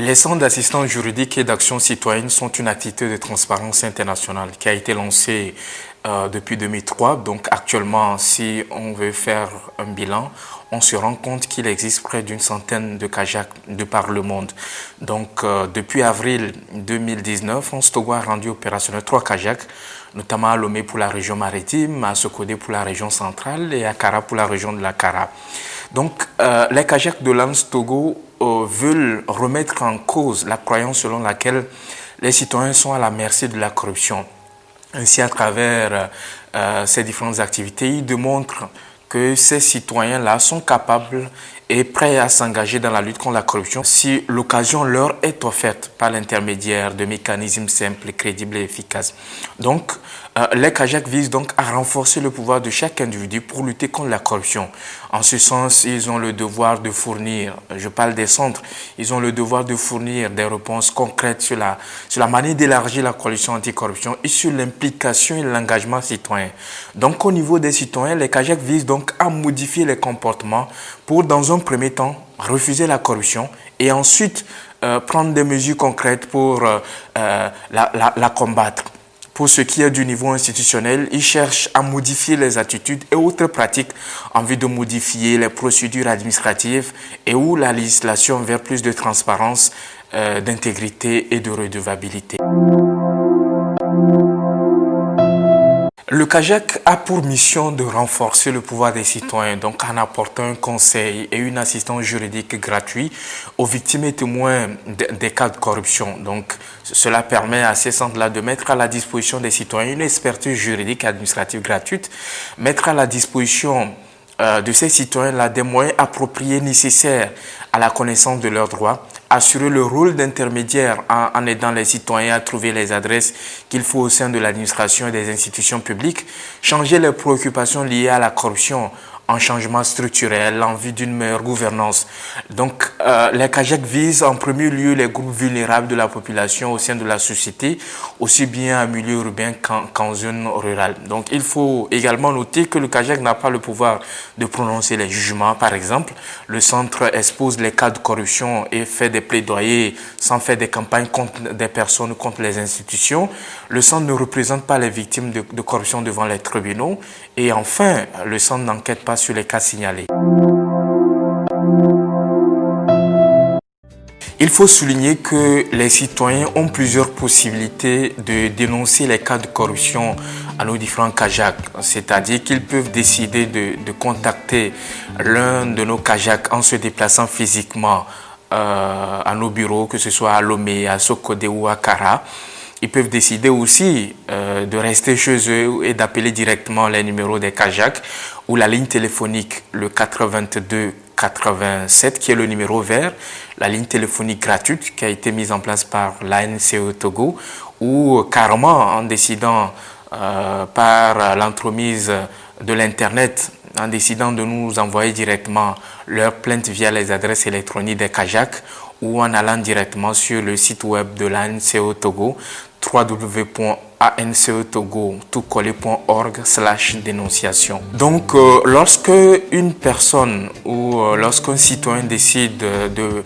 Les centres d'assistance juridique et d'action citoyenne sont une activité de transparence internationale qui a été lancée depuis 2003. Donc actuellement, si on veut faire un bilan, on se rend compte qu'il existe près d'une centaine de CAJAC de par le monde. Donc depuis avril 2019, Onstogo a rendu opérationnel 3 CAJAC, notamment à Lomé pour la région maritime, à Sokodé pour la région centrale et à Kara pour la région de la Kara. Donc les CAJAC de l'Onstogo veulent remettre en cause la croyance selon laquelle les citoyens sont à la merci de la corruption. Ainsi, à travers ces différentes activités, ils démontrent que ces citoyens-là sont capables et prêts à s'engager dans la lutte contre la corruption si l'occasion leur est offerte par l'intermédiaire de mécanismes simples, crédibles et efficaces. Donc, les CAJAC visent donc à renforcer le pouvoir de chaque individu pour lutter contre la corruption. En ce sens, ils ont le devoir de fournir, je parle des centres, ils ont le devoir de fournir des réponses concrètes sur la manière d'élargir la coalition anticorruption et sur l'implication et l'engagement citoyen. Donc, au niveau des citoyens, les CAJAC visent donc à modifier les comportements pour, dans un premier temps, refuser la corruption et ensuite prendre des mesures concrètes pour la combattre. Pour ce qui est du niveau institutionnel, ils cherchent à modifier les attitudes et autres pratiques en vue de modifier les procédures administratives et ou la législation vers plus de transparence, d'intégrité et de redevabilité. Le CAJAC a pour mission de renforcer le pouvoir des citoyens, donc en apportant un conseil et une assistance juridique gratuite aux victimes et témoins des cas de corruption. Donc, cela permet à ces centres-là de mettre à la disposition des citoyens une expertise juridique et administrative gratuite, mettre à la disposition de ces citoyens-là des moyens appropriés nécessaires à la connaissance de leurs droits, assurer le rôle d'intermédiaire en aidant les citoyens à trouver les adresses qu'il faut au sein de l'administration et des institutions publiques, changer les préoccupations liées à la corruption en changement structurel, en vue d'une meilleure gouvernance. Donc, les CAJAC visent en premier lieu les groupes vulnérables de la population au sein de la société, aussi bien en milieu urbain qu'en zone rurale. Donc, il faut également noter que le CAJAC n'a pas le pouvoir de prononcer les jugements. Par exemple, le centre expose les cas de corruption et fait des plaidoyers sans faire des campagnes contre des personnes ou contre les institutions. Le centre ne représente pas les victimes de corruption devant les tribunaux. Et enfin, le centre n'enquête pas sur les cas signalés. Il faut souligner que les citoyens ont plusieurs possibilités de dénoncer les cas de corruption à nos différents CAJAC. C'est-à-dire qu'ils peuvent décider de contacter l'un de nos CAJAC en se déplaçant physiquement à nos bureaux, que ce soit à Lomé, à Sokodé ou à Kara. Ils peuvent décider aussi de rester chez eux et d'appeler directement les numéros des CAJAC ou la ligne téléphonique, le 82 87, qui est le numéro vert, la ligne téléphonique gratuite qui a été mise en place par l'ANCE Togo, ou carrément en décidant par l'entremise de l'Internet, en décidant de nous envoyer directement leurs plaintes via les adresses électroniques des CAJAC ou en allant directement sur le site web de l'ANCE Togo, www.anceotogo.org/dénonciation. Donc, lorsque une personne ou lorsqu'un citoyen décide de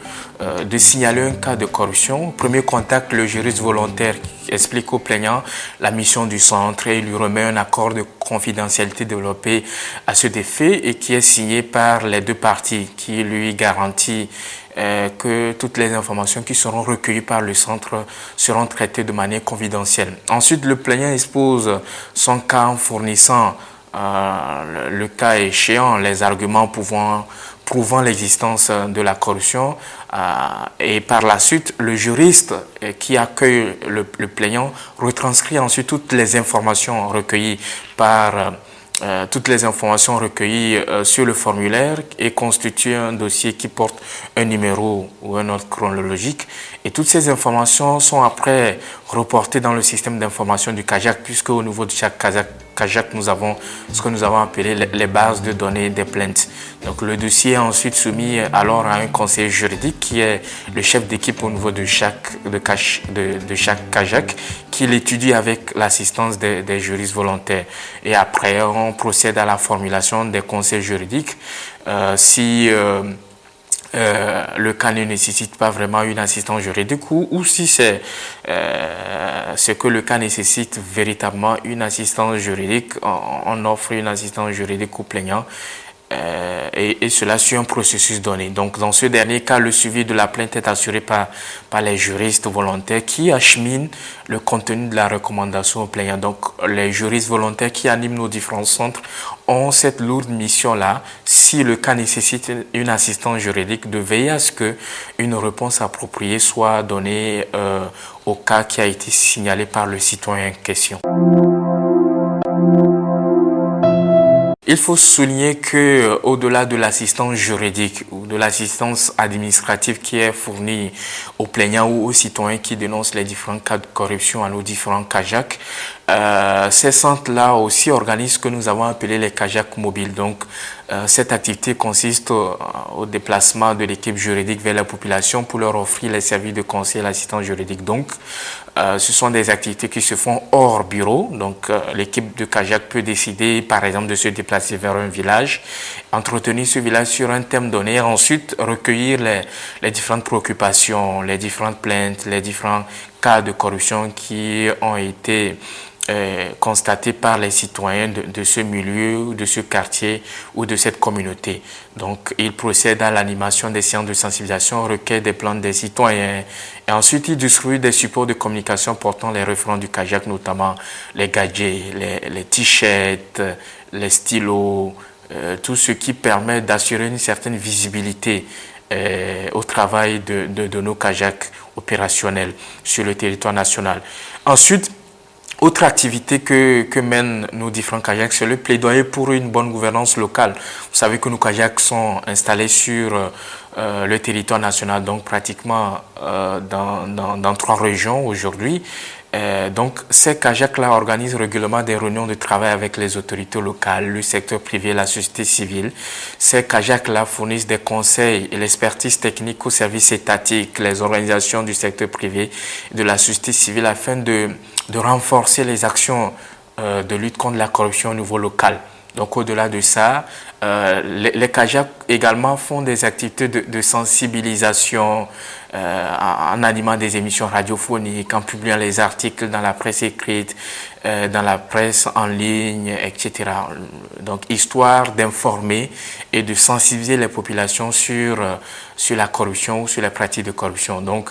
signaler un cas de corruption, premier contact, le juriste volontaire explique au plaignant la mission du centre et lui remet un accord de confidentialité développé à ce effet et qui est signé par les deux parties, qui lui garantit que toutes les informations qui seront recueillies par le centre seront traitées de manière confidentielle. Ensuite, le plaignant expose son cas en fournissant le cas échéant, les arguments prouvant l'existence de la corruption et par la suite, le juriste qui accueille le plaignant retranscrit ensuite toutes les informations recueillies sur le formulaire et constitue un dossier qui porte un numéro ou un ordre chronologique. Et toutes ces informations sont après reportées dans le système d'information du CAJAC, puisque au niveau de chaque CAJAC, nous avons ce que nous avons appelé les bases de données des plaintes. Donc le dossier est ensuite soumis alors à un conseiller juridique qui est le chef d'équipe au niveau de chaque CAJAC, qui l'étudie avec l'assistance des juristes volontaires. Et après, on procède à la formulation des conseils juridiques. Si le cas ne nécessite pas vraiment une assistance juridique ou si c'est que le cas nécessite véritablement une assistance juridique, on offre une assistance juridique au plaignant et cela sur un processus donné. Donc dans ce dernier cas, le suivi de la plainte est assuré par les juristes volontaires qui acheminent le contenu de la recommandation au plaignant. Donc les juristes volontaires qui animent nos différents centres ont cette lourde mission-là, si le cas nécessite une assistance juridique, de veiller à ce qu'une réponse appropriée soit donnée au cas qui a été signalé par le citoyen en question. Il faut souligner que au-delà de l'assistance juridique ou de l'assistance administrative qui est fournie aux plaignants ou aux citoyens qui dénoncent les différents cas de corruption à nos différents CAJAC, ces centres-là aussi organisent ce que nous avons appelé les CAJAC mobiles. Donc, cette activité consiste au déplacement de l'équipe juridique vers la population pour leur offrir les services de conseil et l'assistance juridique. Donc, ce sont des activités qui se font hors bureau. Donc, l'équipe de CAJAC peut décider, par exemple, de se déplacer vers un village, entretenir ce village sur un thème donné, et ensuite recueillir les différentes préoccupations, les différentes plaintes, les différents cas de corruption qui ont été constatés par les citoyens de ce milieu, de ce quartier ou de cette communauté. Donc, il procède à l'animation des séances de sensibilisation, recueille des plaintes des citoyens et ensuite il distribue des supports de communication portant les référents du CAJAC, notamment les gadgets, les t-shirts, les stylos, tout ce qui permet d'assurer une certaine visibilité au travail de nos CAJAC opérationnels sur le territoire national. Ensuite, autre activité que mènent nos différents CAJAC, c'est le plaidoyer pour une bonne gouvernance locale. Vous savez que nos CAJAC sont installés sur le territoire national, donc pratiquement dans 3 régions aujourd'hui. Donc, ces CAJAC-là organisent régulièrement des réunions de travail avec les autorités locales, le secteur privé, la société civile. Ces CAJAC-là fournissent des conseils et l'expertise technique aux services étatiques, les organisations du secteur privé et de la société civile afin de renforcer les actions de lutte contre la corruption au niveau local. Donc, au-delà de ça, les CAJAC également font des activités de sensibilisation en animant des émissions radiophoniques, en publiant les articles dans la presse écrite, dans la presse en ligne, etc. Donc, histoire d'informer et de sensibiliser les populations sur la corruption ou sur les pratiques de corruption. Donc,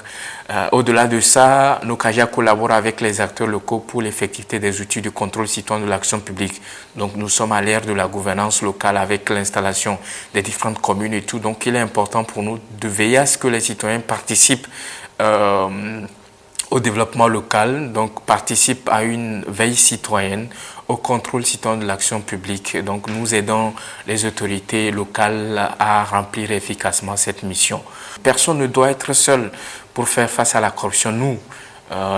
au-delà de ça, nos CAJAC collaborent avec les acteurs locaux pour l'effectivité des outils de contrôle citoyen de l'action publique. Donc, nous sommes à l'ère de la gouvernance locale avec l'installation des différentes communes et tout. Donc, il est important pour nous de veiller à ce que les citoyens participent au développement local, donc participent à une veille citoyenne, au contrôle citoyen de l'action publique. Donc, nous aidons les autorités locales à remplir efficacement cette mission. Personne ne doit être seul pour faire face à la corruption. Nous,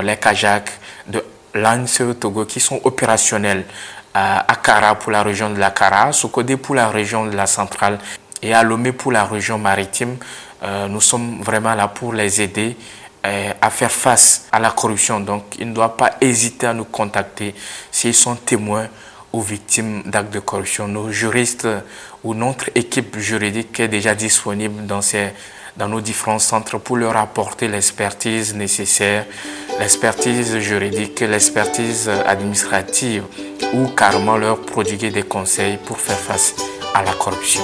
les CAJAC de l'ANSE Togo, qui sont opérationnels à Kara pour la région de la Kara, Sokodé pour la région de la Centrale et à Lomé pour la région maritime, nous sommes vraiment là pour les aider à faire face à la corruption. Donc, ils ne doivent pas hésiter à nous contacter s'ils sont témoins ou victimes d'actes de corruption. Nos juristes ou notre équipe juridique est déjà disponible dans nos différents centres pour leur apporter l'expertise nécessaire, l'expertise juridique, l'expertise administrative ou carrément leur prodiguer des conseils pour faire face à la corruption.